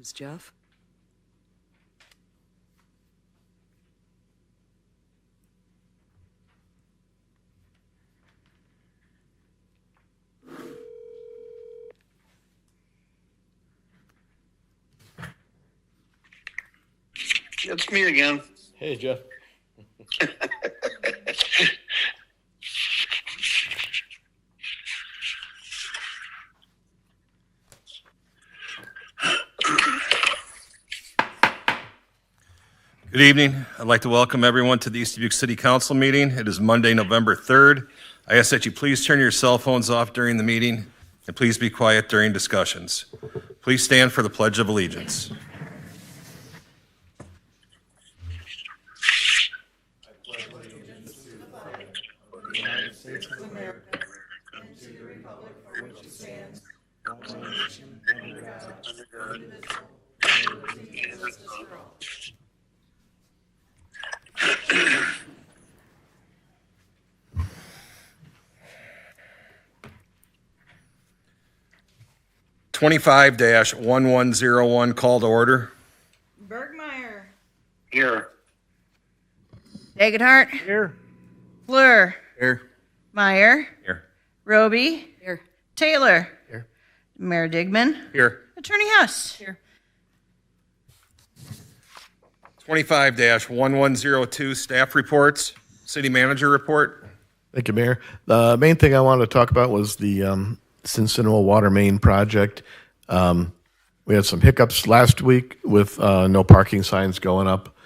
Who's Jeff? It's me again. Hey, Jeff. Good evening. I'd like to welcome everyone to the East Dubuque City Council meeting. It is Monday, November 3rd. I ask that you please turn your cell phones off during the meeting and please be quiet during discussions. Please stand for the Pledge of Allegiance. (25-1101) call to order. Bergmeyer. Here. Dagenhart. Here. Fleur. Here. Meyer. Here. Roby. Here. Taylor. Here. Mayor Digman. Here. Attorney Huss. Here. 25-1102 staff reports. City manager report. Thank you, Mayor. The main thing I wanted to talk about was the Cincinnati water main project. We had some hiccups last week with no parking signs going up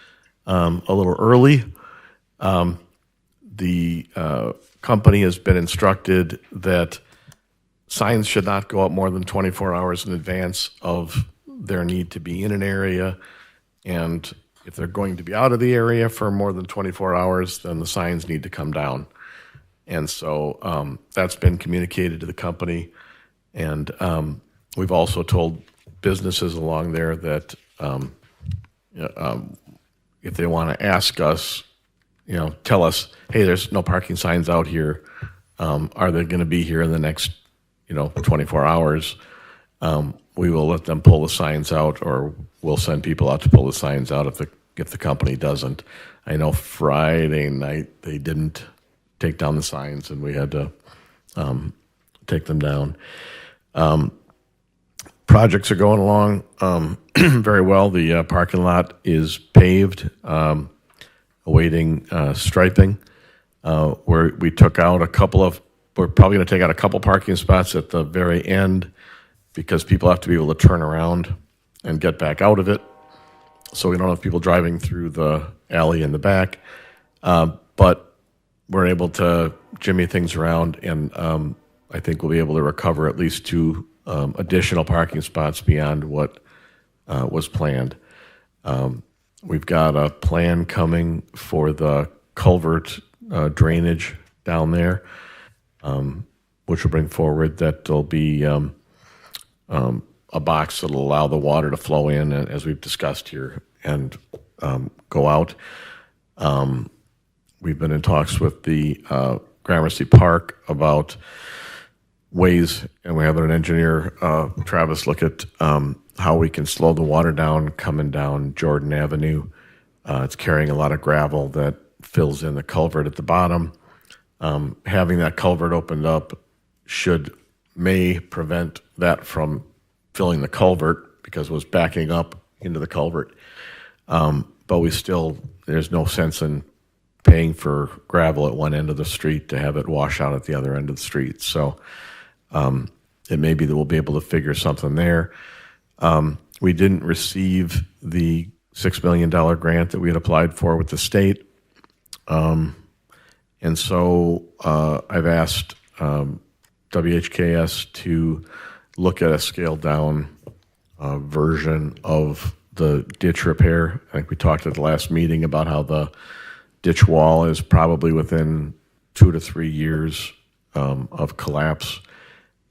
a little early. The company has been instructed that signs should not go up more than 24 hours in advance of their need to be in an area. And if they're going to be out of the area for more than 24 hours, then the signs need to come down. And so that's been communicated to the company. And we've also told businesses along there that if they want to ask us, tell us, hey, there's no parking signs out here. Are they going to be here in the next, 24 hours? We will let them pull the signs out, or we'll send people out to pull the signs out if the company doesn't. I know Friday night they didn't take down the signs, and we had to take them down. Projects are going along very well. The parking lot is paved, awaiting striping. Where we took out we're probably going to take out a couple parking spots at the very end because people have to be able to turn around and get back out of it. So we don't have people driving through the alley in the back. But we're able to jimmy things around, and I think we'll be able to recover at least 2 additional parking spots beyond what was planned. We've got a plan coming for the culvert drainage down there, which will bring forward that there'll be a box that'll allow the water to flow in, as we've discussed here, and go out. We've been in talks with the Gramercy Park about ways, and we're having an engineer, Travis, look at how we can slow the water down coming down Jordan Avenue. It's carrying a lot of gravel that fills in the culvert at the bottom. Having that culvert opened up may prevent that from filling the culvert because it was backing up into the culvert. But there's no sense in paying for gravel at one end of the street to have it wash out at the other end of the street. So it may be that we'll be able to figure something there. We didn't receive the $6 million grant that we had applied for with the state. And so I've asked WHKS to look at a scaled down version of the ditch repair. I think we talked at the last meeting about how the ditch wall is probably within 2 to 3 years of collapse,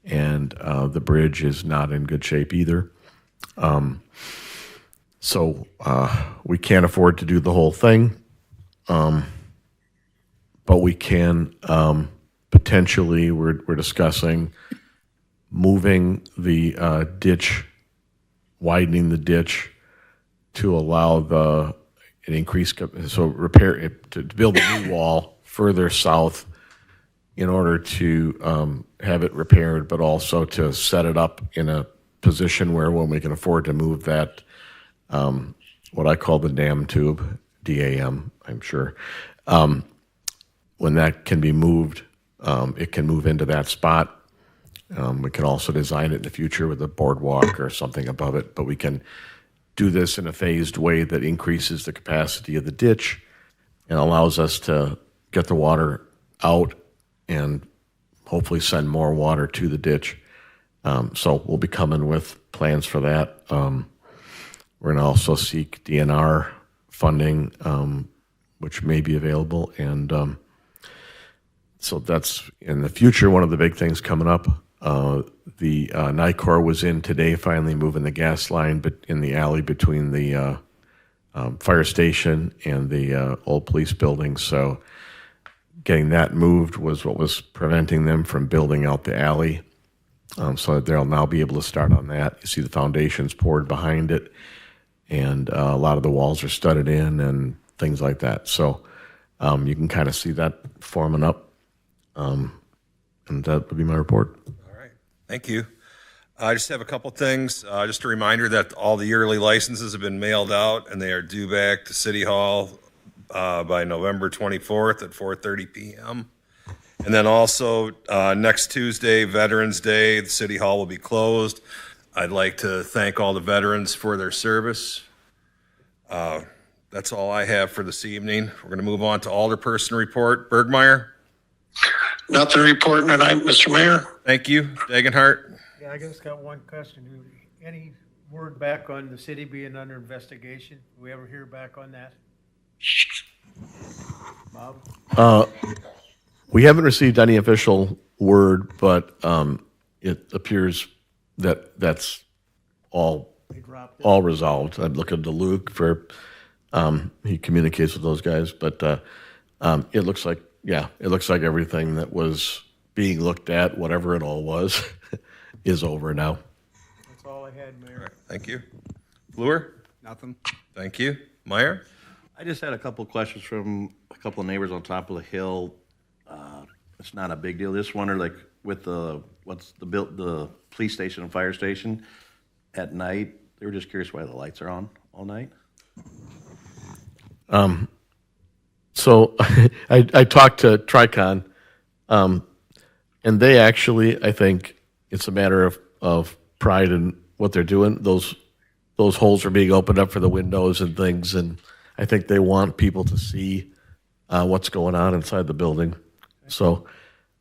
and the bridge is not in good shape either. So we can't afford to do the whole thing, but we can potentially, we're discussing moving the ditch widening the ditch to allow an increased, so repair it, to build a new wall further south in order to have it repaired, but also to set it up in a position where when we can afford to move that, what I call the dam tube, DAM, I'm sure, when that can be moved, it can move into that spot. We can also design it in the future with a boardwalk or something above it, but we can do this in a phased way that increases the capacity of the ditch and allows us to get the water out and hopefully send more water to the ditch. So we'll be coming with plans for that. We're going to also seek DNR funding, which may be available. And so that's in the future, one of the big things coming up. The NICOR was in today, finally moving the gas line in the alley between the fire station and the old police building. So getting that moved was what was preventing them from building out the alley. So they'll now be able to start on that. You see the foundations poured behind it, and a lot of the walls are studded in and things like that. So you can kind of see that forming up. And that would be my report. All right, thank you. I just have a couple things. Just a reminder that all the yearly licenses have been mailed out, and they are due back to City Hall by November 24th at 4:30 p.m. And then also next Tuesday, Veterans Day, the City Hall will be closed. I'd like to thank all the veterans for their service. That's all I have for this evening. We're going to move on to Alderperson report. Bergmeyer? Nothing reporting tonight, Mr. Mayor. Thank you. Dagenhart? Yeah, I just got one question. Any word back on the city being under investigation? Do we ever hear back on that? Bob? We haven't received any official word, but it appears that that's all They dropped it? all resolved. I'm looking to Luke for he communicates with those guys, but it looks like everything that was being looked at, whatever it all was, is over now. That's all I had, All Mayor. right, thank you. Fluer? Nothing. Thank you. Meyer? I just had a couple of questions from a couple of neighbors on top of the hill. It's not a big deal. Just wonder, like, with the police station and fire station at night, they were just curious why the lights are on all night. So I talked to Tricon, and they actually, I think it's a matter of pride in what they're doing. Those holes are being opened up for the windows and things, and I think they want people to see what's going on inside the building. So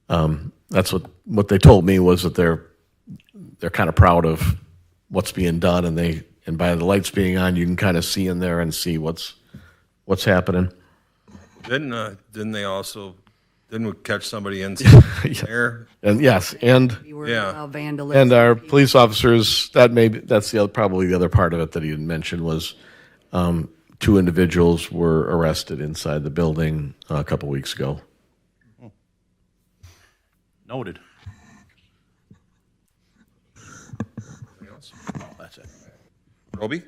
that's what they told me, was that they're kind of proud of what's being done, and by the lights being on, you can kind of see in there and see what's happening. Didn't we catch somebody in there? And yes, and Yeah. Vandalism. and our police officers, that's probably the other part of it that he didn't mention was 2 individuals were arrested inside the building a couple weeks ago. Noted. That's it. Roby?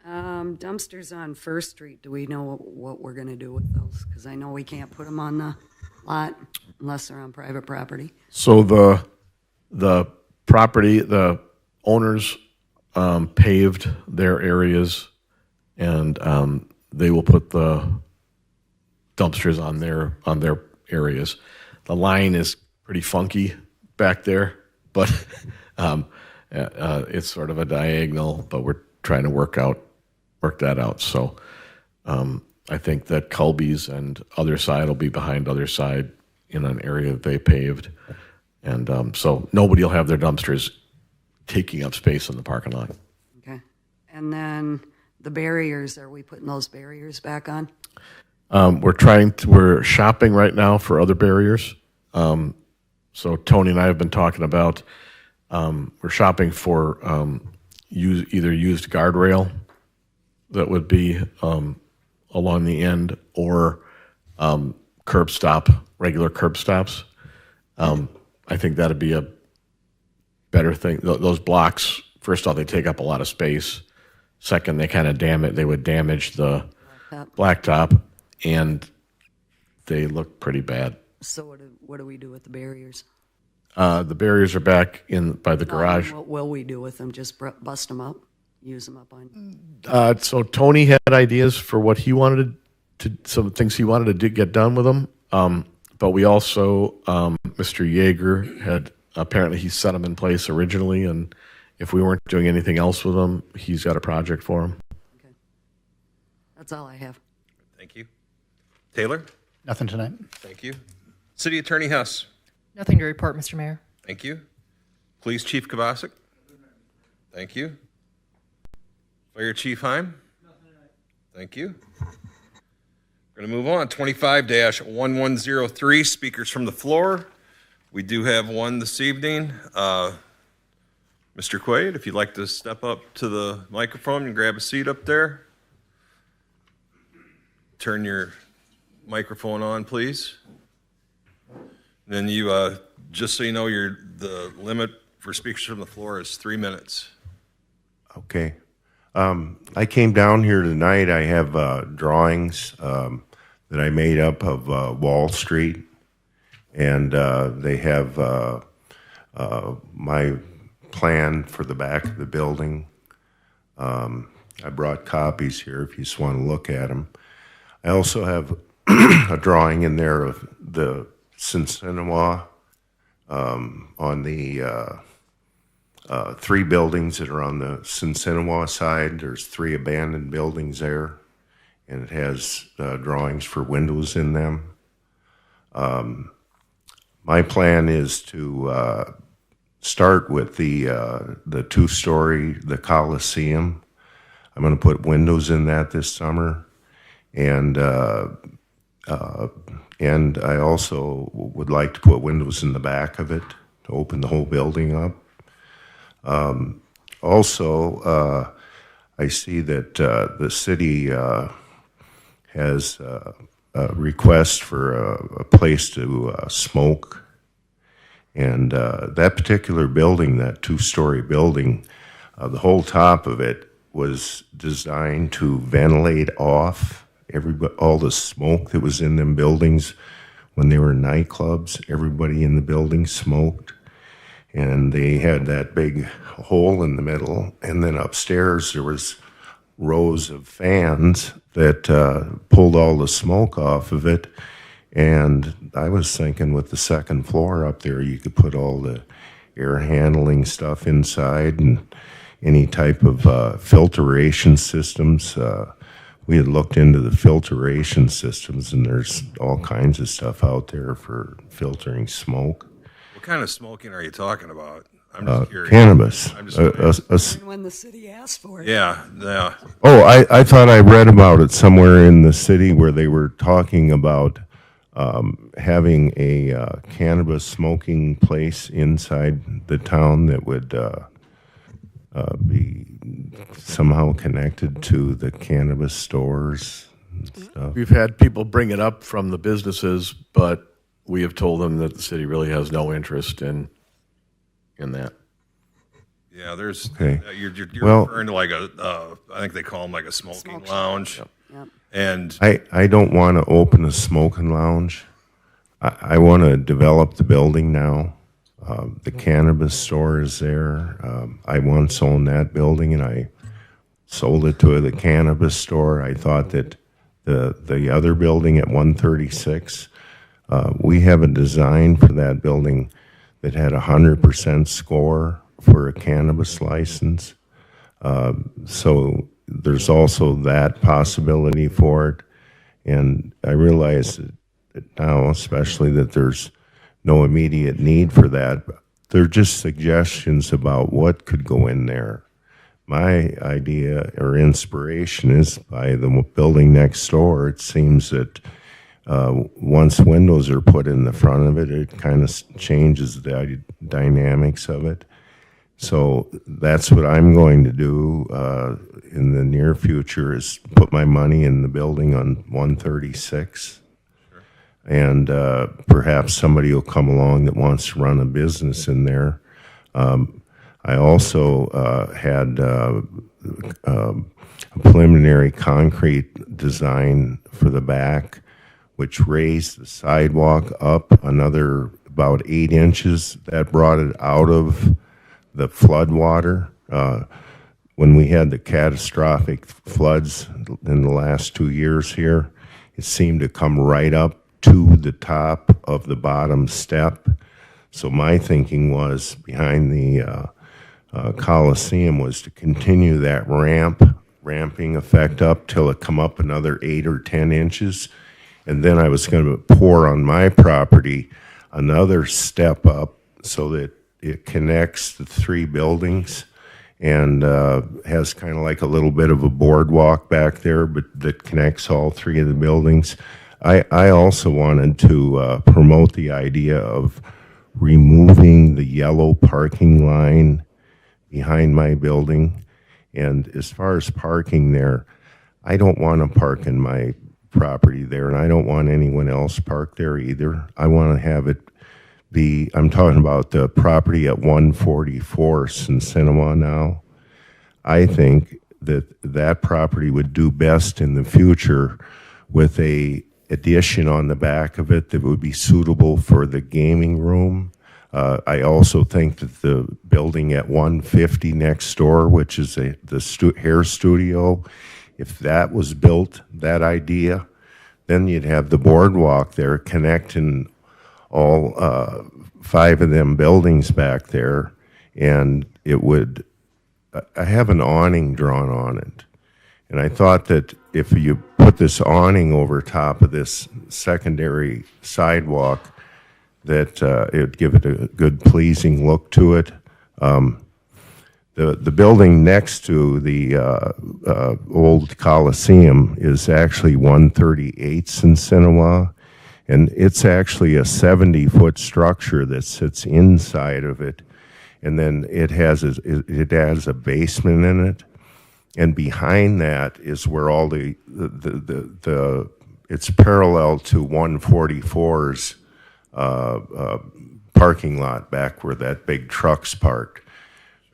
Dumpsters on First Street, do we know what we're gonna do with those? Because I know we can't put them on the lot unless they're on private property. So the property, the owners paved their areas, and they will put the dumpsters on their areas. The line is pretty funky back there, but it's sort of a diagonal. But we're trying to work that out. So I think that Culby's and other side will be behind other side in an area that they paved. And so nobody will have their dumpsters taking up space in the parking lot. Okay. And then the barriers, are we putting those barriers back on? We're shopping right now for other barriers. So Tony and I have been talking about, we're shopping for either used guardrail that would be along the end, or regular curb stops. I think that'd be a better thing. Those blocks first off, they take up a lot of space. Second, they would damage the blacktop, and they look pretty bad. So what do we do with the barriers? The barriers are back by the garage. What will we do with them? Just bust them up? Use them up on? So Tony had ideas for what he wanted some things he wanted to get done with them. But we also, Mr. Yeager had, apparently he set them in place originally, and if we weren't doing anything else with them, he's got a project for them. Okay. That's all I have. Thank you. Taylor? Nothing tonight. Thank you. City Attorney Hess? Nothing to report, Mr. Mayor. Thank you. Police Chief Kabasic? Thank you. Fire Chief Heim? Thank you. We're going to move on. 25-1103, speakers from the floor. We do have one this evening. Mr. Quaid, if you'd like to step up to the microphone and grab a seat up there. Turn your microphone on, please. Then you, just so you know, the limit for speakers from the floor is 3 minutes. Okay. I came down here tonight. I have drawings that I made up of Wall Street, and they have my plan for the back of the building. I brought copies here if you just want to look at them. I also have a drawing in there of the Sinsinawa on the 3 buildings that are on the Sinsinawa side. There's 3 abandoned buildings there, and it has drawings for windows in them. My plan is to start with the 2-story, the Coliseum. I'm going to put windows in that this summer, and I also would like to put windows in the back of it to open the whole building up. Also, I see that the city has a request for a place to smoke. And that particular building, that 2-story building, the whole top of it was designed to ventilate off all the smoke that was in them buildings. When they were nightclubs, everybody in the building smoked. And they had that big hole in the middle. And then upstairs there was rows of fans that pulled all the smoke off of it. And I was thinking with the second floor up there, you could put all the air handling stuff inside and any type of filtration systems. We had looked into the filtration systems, and there's all kinds of stuff out there for filtering smoke. What kind of smoking are you talking about? I'm just curious. Cannabis. I'm just curious. When the city asked for it. Yeah. Oh, I thought I read about it somewhere in the city where they were talking about having a cannabis smoking place inside the town that would be somehow connected to the cannabis stores and stuff. We've had people bring it up from the businesses, but we have told them that the city really has no interest in that. Yeah, there's, Okay. You're Well- referring to like I think they call them like a smoking lounge. Yep. And I don't want to open a smoking lounge. I want to develop the building now. The cannabis store is there. I once owned that building, and I sold it to the cannabis store. I thought that the other building at 136, we have a design for that building that had 100% score for a cannabis license. So there's also that possibility for it. And I realize that now, especially, that there's no immediate need for that. They're just suggestions about what could go in there. My idea or inspiration is by the building next door. It seems that once windows are put in the front of it, it kind of changes the dynamics of it. So that's what I'm going to do in the near future, is put my money in the building on 136. And perhaps somebody will come along that wants to run a business in there. I also had a preliminary concrete design for the back, which raised the sidewalk up another about 8 inches. That brought it out of the flood water. When we had the catastrophic floods in the last 2 years here, it seemed to come right up to the top of the bottom step. So my thinking was behind the Coliseum was to continue that ramping effect up till it come up another 8 or 10 inches. And then I was going to pour on my property another step up so that it connects the 3 buildings and has kind of like a little bit of a boardwalk back there, but that connects all 3 of the buildings. I also wanted to promote the idea of removing the yellow parking line behind my building. And as far as parking there, I don't want to park in my property there, and I don't want anyone else parked there either. I want to have it be, I'm talking about the property at 144th and Cinema now. I think that that property would do best in the future with a addition on the back of it that would be suitable for the gaming room. I also think that the building at 150 next door, which is the hair studio, if that was built, that idea, then you'd have the boardwalk there connecting all 5 of them buildings back there, and it would, I have an awning drawn on it. And I thought that if you put this awning over top of this secondary sidewalk, that it would give it a good, pleasing look to it. The building next to the old Coliseum is actually 138th and Cinema, and it's actually a 70-foot structure that sits inside of it, and then it has a basement in it, and behind that is where all the it's parallel to 144's parking lot back where that big truck's parked.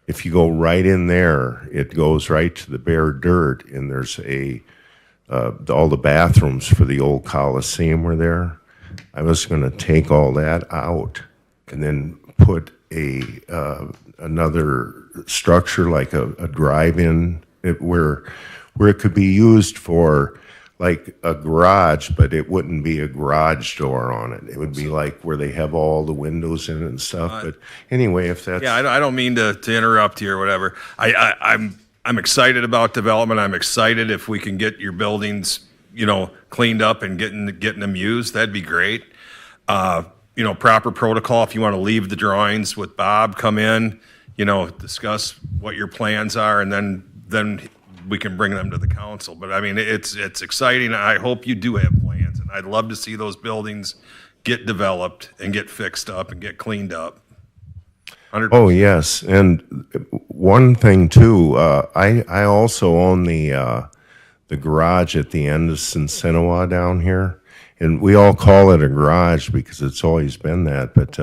If you go right in there, it goes right to the bare dirt, and there's all the bathrooms for the old Coliseum were there. I was going to take all that out and then put another structure like a drive-in where it could be used for like a garage, but it wouldn't be a garage door on it. It would be like where they have all the windows in it and stuff. But anyway, if that's... Yeah, I don't mean to interrupt you or whatever. I'm excited about development. I'm excited if we can get your buildings, cleaned up and getting them used. That'd be great. Proper protocol. If you want to leave the drawings with Bob, come in, discuss what your plans are, and then we can bring them to the council. But I mean, it's exciting. I hope you do have plans, and I'd love to see those buildings get developed and get fixed up and get cleaned up. 100%. Oh, yes. And one thing too, I also own the garage at the end of Sinsinawa down here. And we all call it a garage because it's always been that. But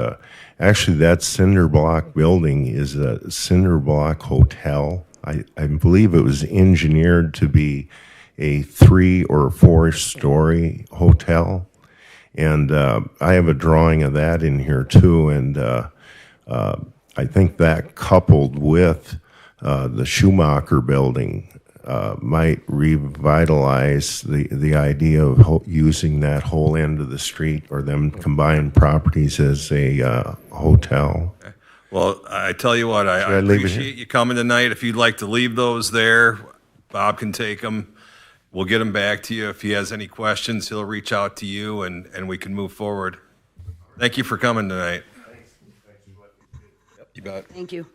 actually, that cinder block building is a cinder block hotel. I believe it was engineered to be a 3 or 4 story hotel. And I have a drawing of that in here too. And I think that coupled with the Schumacher building might revitalize the idea of using that whole end of the street or them combined properties as a hotel. Okay. Well, I tell you what, I appreciate you coming tonight. If you'd like to leave those there, Bob can take them. We'll get them back to you. If he has any questions, he'll reach out to you, and we can move forward. Thank you for coming tonight. You bet. Thank you.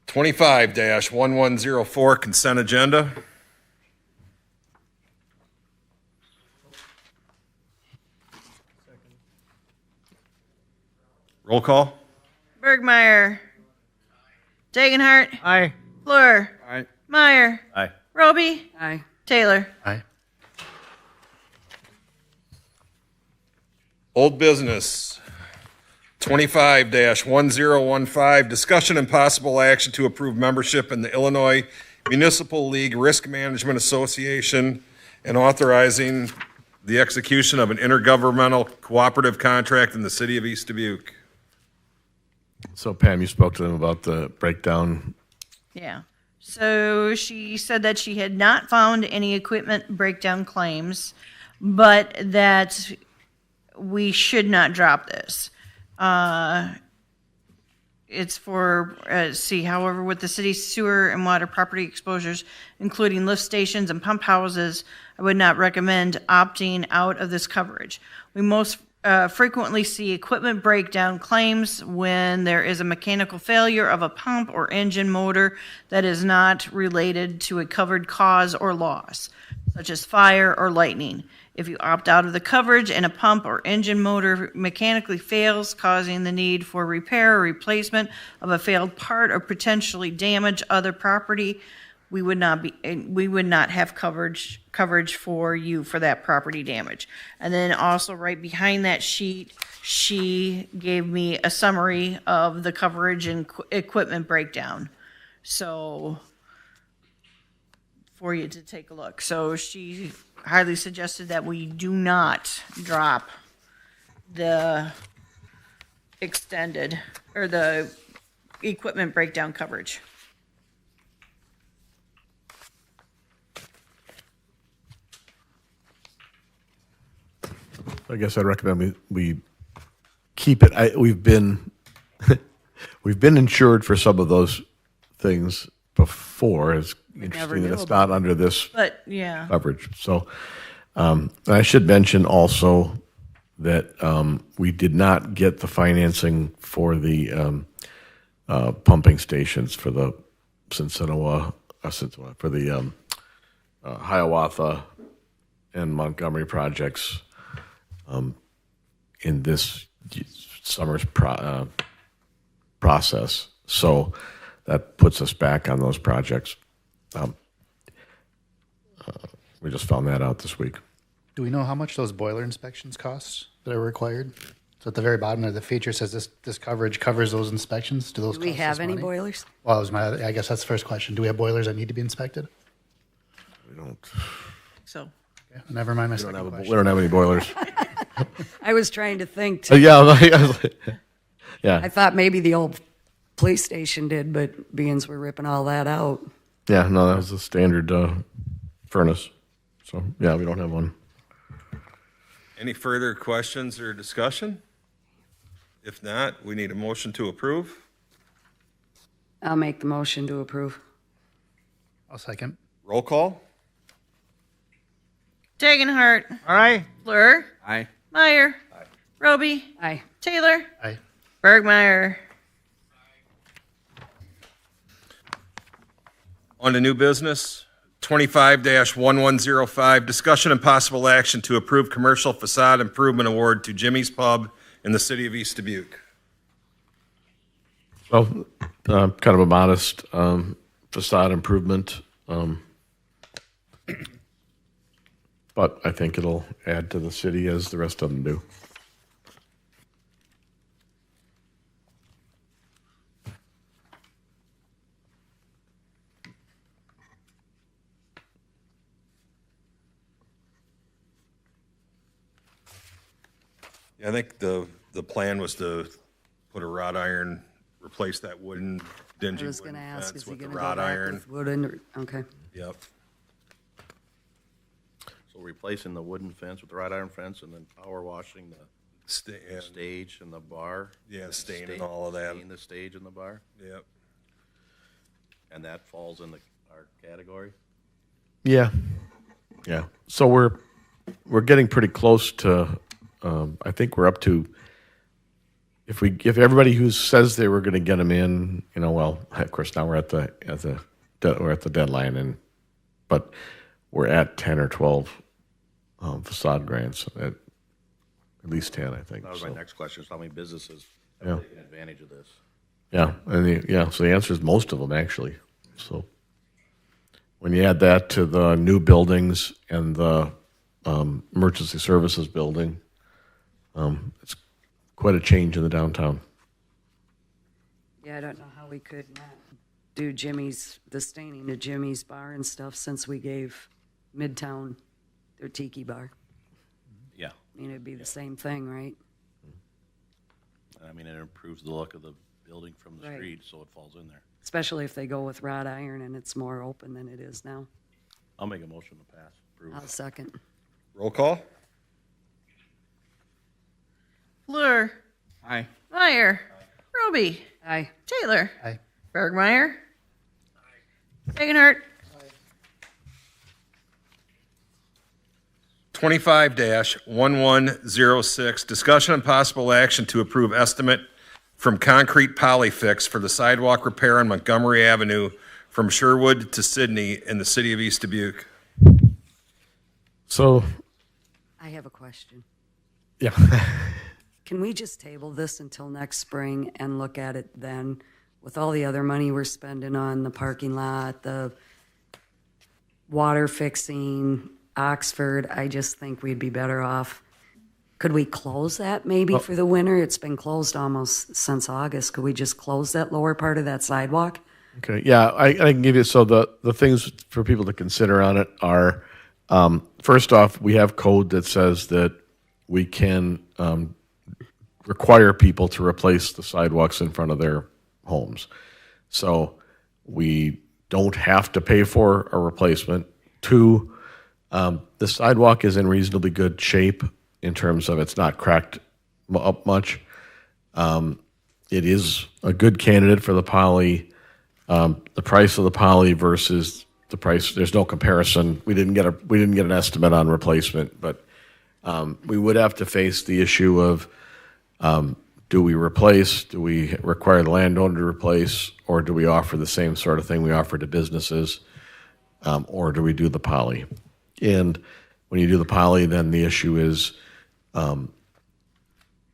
25-1104 consent agenda. Roll call. Bergmeyer. Dagenhart. Aye. Fleur. Aye. Meyer. Aye. Roby. Aye. Taylor. Aye. Old business. 25-1015, discussion and possible action to approve membership in the Illinois Municipal League Risk Management Association and authorizing the execution of an intergovernmental cooperative contract in the city of East Dubuque. So Pam, you spoke to them about the breakdown. Yeah. So she said that she had not found any equipment breakdown claims, but that we should not drop this. It's for, however, with the city's sewer and water property exposures, including lift stations and pump houses, I would not recommend opting out of this coverage. We most frequently see equipment breakdown claims when there is a mechanical failure of a pump or engine motor that is not related to a covered cause or loss, such as fire or lightning. If you opt out of the coverage and a pump or engine motor mechanically fails, causing the need for repair or replacement of a failed part or potentially damage other property, we would not have coverage for you for that property damage. And then also right behind that sheet, she gave me a summary of the coverage and equipment breakdown. So for you to take a look. So she highly suggested that we do not drop the extended or the equipment breakdown coverage. I guess I'd recommend we keep it. We've been we've been insured for some of those things before. It's interesting that it's not under this But yeah, coverage. So I should mention also that we did not get the financing for the pumping stations for the for the Hiawatha and Montgomery projects in this summer's process. So that puts us back on those projects. We just found that out this week. Do we know how much those boiler inspections cost that are required? So at the very bottom there, the feature says this coverage covers those inspections. Do those Do we cost have us any money? boilers? Well, I guess that's the first question. Do we have boilers that need to be inspected? We don't. so Okay, never mind my We don't second have, question. we don't have any boilers. I was trying to think, too. Yeah, yeah, I thought maybe the old police station did, but beings were ripping all that out. yeah. No, that was a standard furnace. So yeah, we don't have one. Any further questions or discussion? If not, we need a motion to approve. I'll make the motion to approve. I'll second. Roll call. Dagenhart, Aye. Fleur, Aye. Meyer, Roby, Aye. Taylor, Aye. Bergmeyer. On to new business, 25-1105, discussion and possible action to approve commercial facade improvement award to Jimmy's Pub in the city of East Dubuque. So kind of a modest facade improvement, but I think it'll add to the city as the rest of them do. Yeah, I think the plan was to put a wrought iron, replace that wooden, I dingy was going wooden to ask, fence is he with the going to go wrought back iron. with wooden? Okay. Yep. So replacing the wooden fence with the wrought iron fence and then power washing the And, stage and the bar. yeah, stain and all of that. Stain the stage and the bar, Yep. and that falls in our category. Yeah, yeah. So we're getting pretty close to. I think we're up to. If everybody who says they were going to get them in, well, of course now we're at the deadline, but we're at 10 or 12 facade grants, at least 10, I think. That was so. my next question, is how many businesses Yeah. have taken advantage of this? Yeah, and so the answer is most of them, actually. So when you add that to the new buildings and the emergency services building, it's quite a change in the downtown. Yeah, I don't know how we could not do the staining to Jimmy's bar and stuff since we gave Midtown their tiki bar. Yeah, I mean, it'd be the same thing, right? I mean, it improves the look of the building from the Right. street, so it falls in there. Especially if they go with wrought iron and it's more open than it is now. I'll make a motion to pass, approve. I'll second. Roll call? Fleur. Aye. Meyer. Roby. Aye. Taylor. Aye. Bergmeyer. Dagenhart. 25-1106, discussion and possible action to approve estimate from Concrete Polyfix for the sidewalk repair on Montgomery Avenue from Sherwood to Sydney in the city of East Dubuque. So, I have a question. yeah. Can we just table this until next spring and look at it then? With all the other money we're spending on the parking lot, the water fixing, Oxford, I just think we'd be better off. Could we close that maybe for the winter? It's been closed almost since August. Could we just close that lower part of that sidewalk? Okay, yeah, I can give you, so the things for people to consider on it are, first off, we have code that says that we can require people to replace the sidewalks in front of their homes. So we don't have to pay for a replacement. Two, the sidewalk is in reasonably good shape in terms of it's not cracked up much. It is a good candidate for the poly. The price of the poly versus the price, there's no comparison. We didn't get an estimate on replacement, but we would have to face the issue of do we replace, do we require the landowner to replace, or do we offer the same sort of thing we offer to businesses, or do we do the poly? And when you do the poly, then the issue is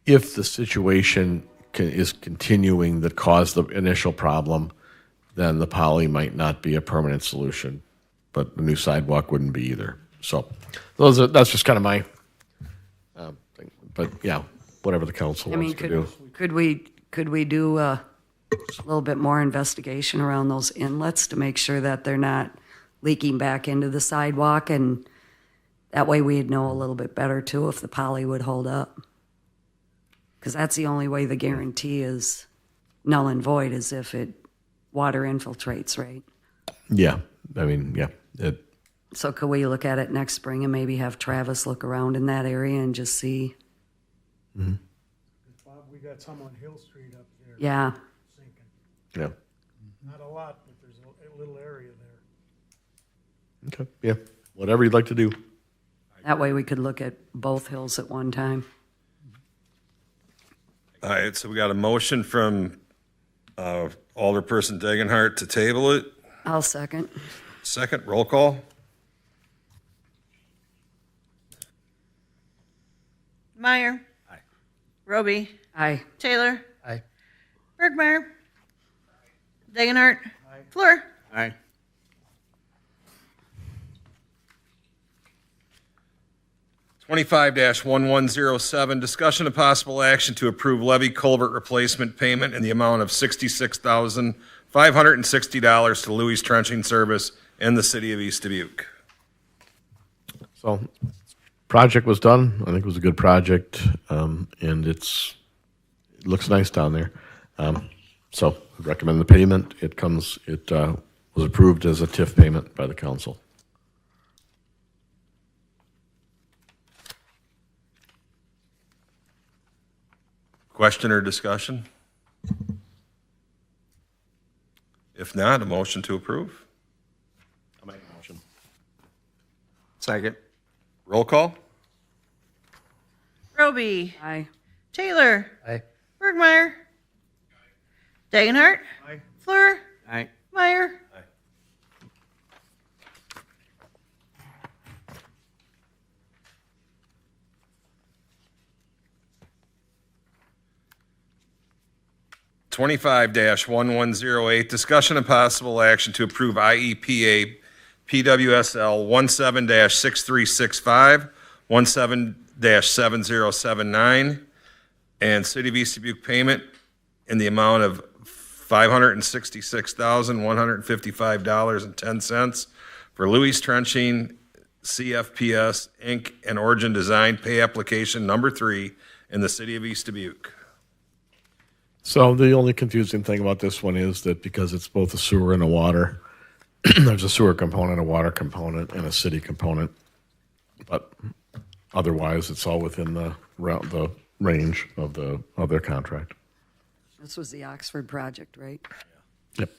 if the situation is continuing that caused the initial problem, then the poly might not be a permanent solution, but the new sidewalk wouldn't be either. So that's just kind of my thing. But yeah, whatever the council I mean, wants to do. could we do a little bit more investigation around those inlets to make sure that they're not leaking back into the sidewalk? And that way we'd know a little bit better too if the poly would hold up. Because that's the only way the guarantee is null and void, is if water infiltrates, right? Yeah, I mean, yeah. So could we look at it next spring and maybe have Travis look around in that area and just see? Bob, we got some on Hill Street up there. Yeah. Sinking. Yeah. Not a lot, but there's a little area there. Okay. Yeah. Whatever you'd like to do. That way we could look at both hills at one time. All right, so we got a motion from Alderperson Dagenhart to table it. I'll second. Second, roll call. Meyer. Aye. Roby. Aye. Taylor. Aye. Bergmeyer. Dagenhart. Fleur. Aye. 25-1107, discussion of possible action to approve levy culvert replacement payment in the amount of $66,560 to Louis Trenching Service in the city of East Dubuque. So, project was done. I think it was a good project, and it looks nice down there. So, I recommend the payment. It was approved as a TIF payment by the council. Question or discussion? If not, a motion to approve. I'll make a motion. Second. Roll call. Roby. Aye. Taylor. Aye. Bergmeyer. Dagenhart. Aye. Fleur. Aye. Meyer. (25-1108), discussion and possible action to approve IEPA PWSL 17-6365, 17-7079, and City of East Dubuque payment in the amount of $566,155.10 for Louis Trenching, CFPS, Inc., and Origin Design Pay Application Number 3 in the City of East Dubuque. So the only confusing thing about this one is that because it's both a sewer and a water, there's a sewer component, a water component, and a city component. But otherwise, it's all within the range of their contract. This was the Oxford project, right? Yep.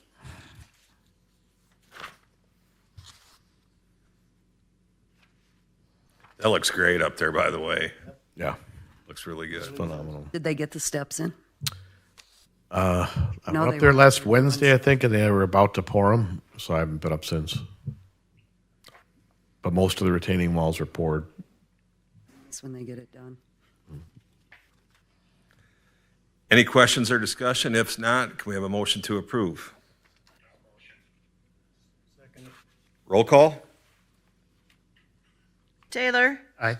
That looks great up there, by the way. Yeah. Looks really good. Phenomenal. Did they get the steps in? I No, went they up there were- last Wednesday, I think, and they were about to pour them, so I haven't been up since. But most of the retaining walls are poured. That's when they get it done. Any questions or discussion? If not, can we have a motion to approve? Roll call? Taylor, Aye.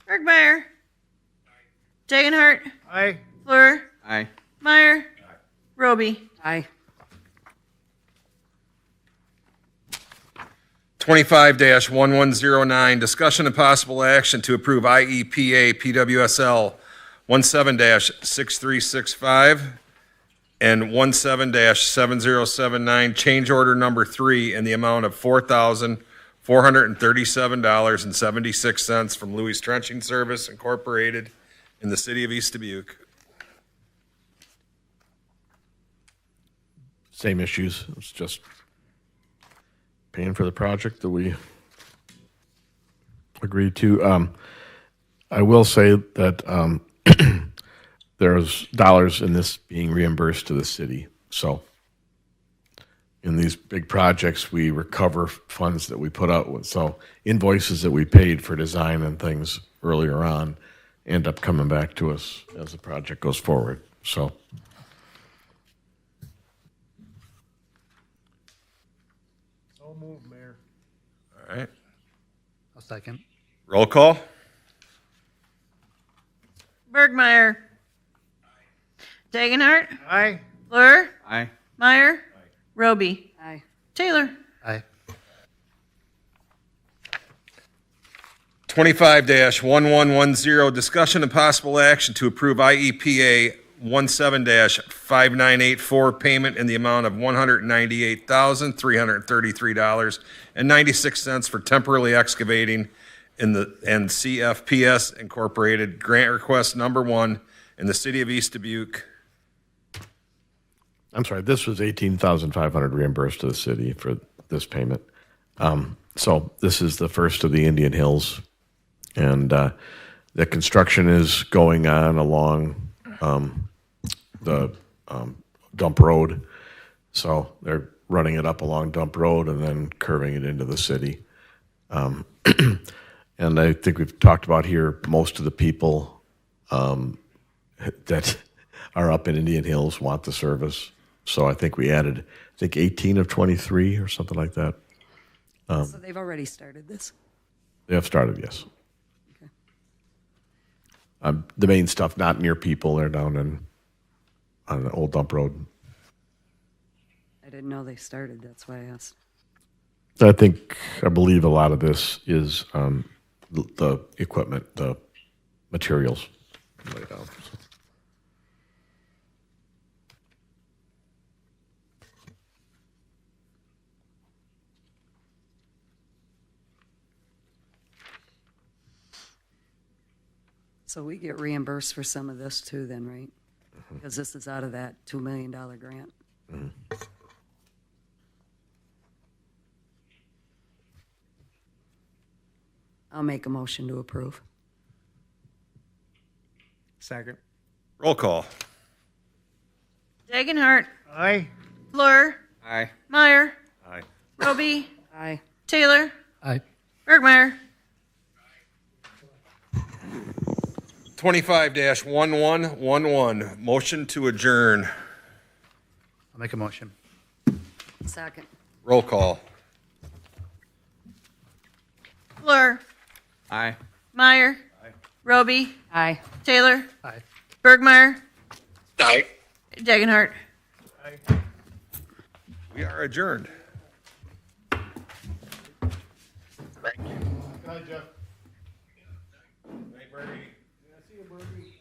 Bergmeyer, Dagenhart, Aye. Fleur, Aye. Meyer, Roby. Aye. 25-1109, discussion and possible action to approve IEPA PWSL 17-6365 and 17-7079, change order number 3 in the amount of $4,437.76 from Louis Trenching Service Incorporated in the City of East Dubuque. Same issues. It's just paying for the project that we agreed to. I will say that there's dollars in this being reimbursed to the city. So in these big projects, we recover funds that we put out with. So invoices that we paid for design and things earlier on end up coming back to us as the project goes forward. So So moved, Mayor. All right. I'll second. Roll call? Bergmeyer. Dagenhart, Aye. Fleur, Aye. Meyer, Roby. Aye. Taylor. Aye. 25-1110, discussion and possible action to approve IEPA 17-5984, payment in the amount of $198,333.96 for temporarily excavating and CFPS Incorporated grant request number 1 in the City of East Dubuque. I'm sorry, this was $18,500 reimbursed to the city for this payment. So this is the first of the Indian Hills, and the construction is going on along the dump road. So they're running it up along dump road and then curving it into the city. And I think we've talked about here, most of the people that are up in Indian Hills want the service. So I think we added, 18 of 23 or something like that. So they've already started this? They have started, yes. Okay. The main stuff not near people, they're down on the old dump road. I didn't know they started, that's why I asked. I believe a lot of this is the equipment, the materials laid out. So we get reimbursed for some of this too then, right? Because this is out of that $2 million grant. I'll make a motion to approve. Second. Roll call. Dagenhart, Aye. Fleur, Aye. Meyer, Aye. Roby, Aye. Taylor, Aye. Bergmeyer. 25-1111, motion to adjourn. I'll make a motion. Second. Roll call. Fleur, Aye. Meyer, Roby, Aye. Taylor, Aye. Bergmeyer, Aye. Dagenhart. We are adjourned. Good night, Jeff. Night, Bernie. See you, Bertie.